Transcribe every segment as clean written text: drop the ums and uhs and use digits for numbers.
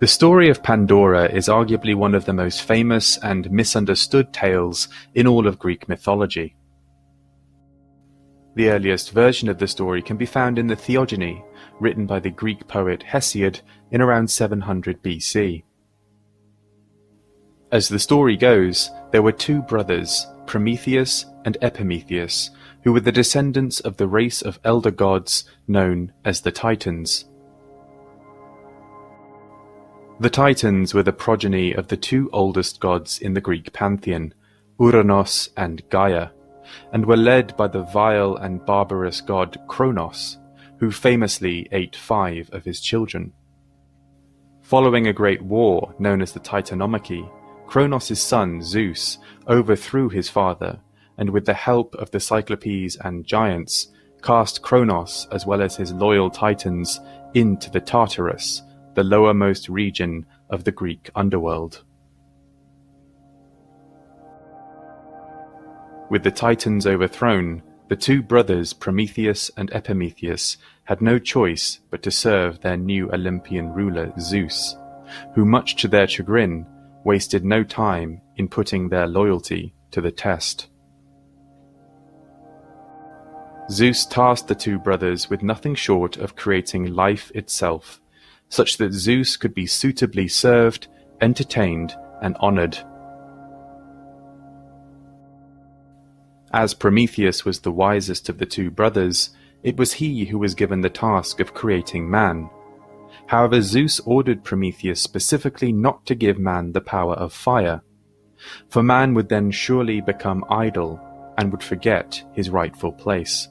The story of Pandora is arguably one of the most famous and misunderstood tales in all of Greek mythology. The earliest version of the story can be found in the Theogony, written by the Greek poet Hesiod in around 700 BC. As the story goes, there were two brothers, Prometheus and Epimetheus, who were the descendants of the race of elder gods known as the Titans. The Titans were the progeny of the two oldest gods in the Greek pantheon, Uranos and Gaia, and were led by the vile and barbarous god Kronos, who famously ate 5 of his children. Following a great war known as the Titanomachy, Kronos' son Zeus overthrew his father, and with the help of the Cyclopes and giants, cast Kronos as well as his loyal Titans into the Tartarus, the lowermost region of the Greek underworld. With the Titans overthrown, the two brothers Prometheus and Epimetheus had no choice but to serve their new Olympian ruler Zeus, who, much to their chagrin, wasted no time in putting their loyalty to the test. Zeus tasked the two brothers with nothing short of creating life itself, such that Zeus could be suitably served, entertained, and honored. As Prometheus was the wisest of the two brothers, it was he who was given the task of creating man. However, Zeus ordered Prometheus specifically not to give man the power of fire, for man would then surely become idle and would forget his rightful place.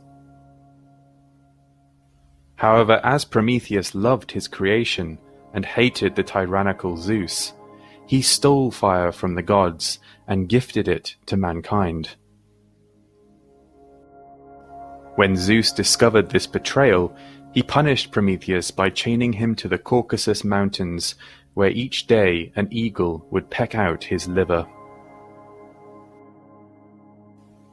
However, as Prometheus loved his creation and hated the tyrannical Zeus, he stole fire from the gods and gifted it to mankind. When Zeus discovered this betrayal, he punished Prometheus by chaining him to the Caucasus Mountains, where each day an eagle would peck out his liver.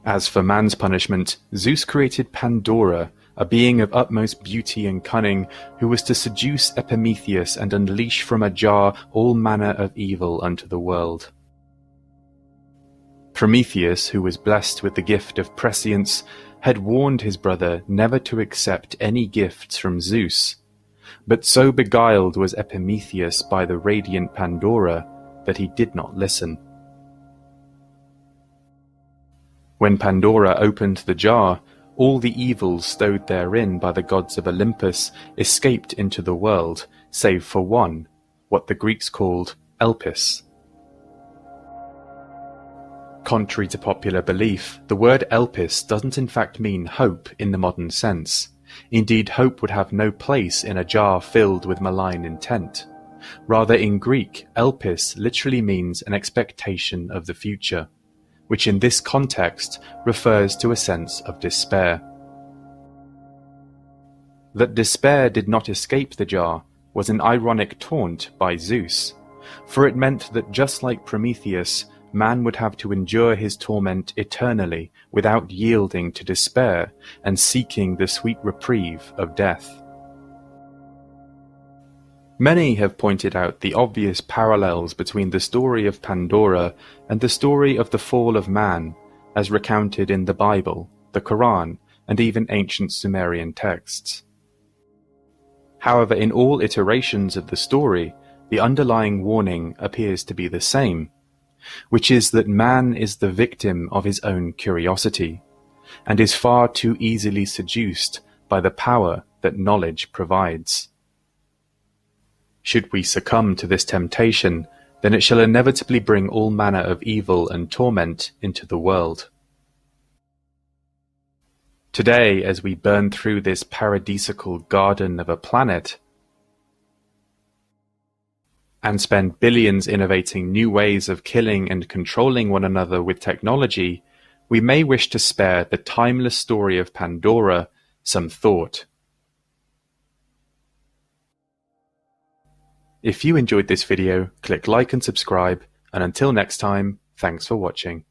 As for man's punishment, Zeus created Pandora, a being of utmost beauty and cunning, who was to seduce Epimetheus and unleash from a jar all manner of evil unto the world. Prometheus, who was blessed with the gift of prescience, had warned his brother never to accept any gifts from Zeus, but so beguiled was Epimetheus by the radiant Pandora that he did not listen. When Pandora opened the jar, all the evils stowed therein by the gods of Olympus escaped into the world, save for one, what the Greeks called Elpis. Contrary to popular belief, the word Elpis doesn't in fact mean hope in the modern sense. Indeed, hope would have no place in a jar filled with malign intent. Rather, in Greek, Elpis literally means an expectation of the future, which in this context refers to a sense of despair. That despair did not escape the jar was an ironic taunt by Zeus, for it meant that just like Prometheus, man would have to endure his torment eternally without yielding to despair and seeking the sweet reprieve of death. Many have pointed out the obvious parallels between the story of Pandora and the story of the fall of man, as recounted in the Bible, the Quran, and even ancient Sumerian texts. However, in all iterations of the story, the underlying warning appears to be the same, which is that man is the victim of his own curiosity, and is far too easily seduced by the power that knowledge provides. Should we succumb to this temptation, then it shall inevitably bring all manner of evil and torment into the world. Today, as we burn through this paradisical garden of a planet, and spend billions innovating new ways of killing and controlling one another with technology, we may wish to spare the timeless story of Pandora some thought. If you enjoyed this video, click like and subscribe, and until next time, thanks for watching.